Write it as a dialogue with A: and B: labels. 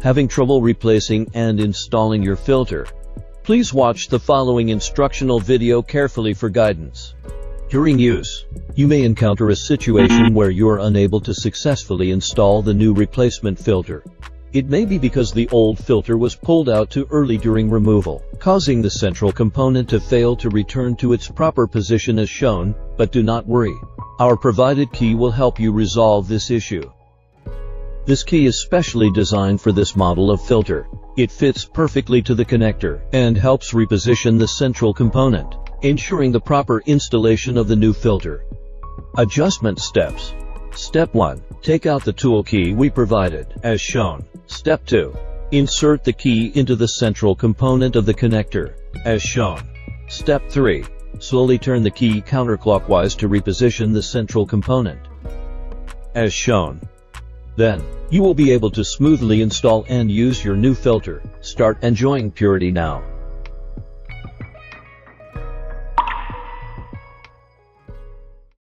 A: Having trouble replacing and installing your filter? Please watch the following instructional video carefully for guidance. During use, you may encounter a situation where you are unable to successfully install the new replacement filter. It may be because the old filter was pulled out too early during removal, causing the central component to fail to return to its proper position as shown, but do not worry. Our provided key will help you resolve this issue. This key is specially designed for this model of filter. It fits perfectly to the connector and helps reposition the central component, ensuring the proper installation of the new filter. Adjustment steps. Step 1. Take out the tool key we provided, as shown. Step 2. Insert the key into the central component of the connector, as shown. Step 3. Slowly turn the key counterclockwise to reposition the central component, as shown. Then, you will be able to smoothly install and use your new filter. Start enjoying purity now.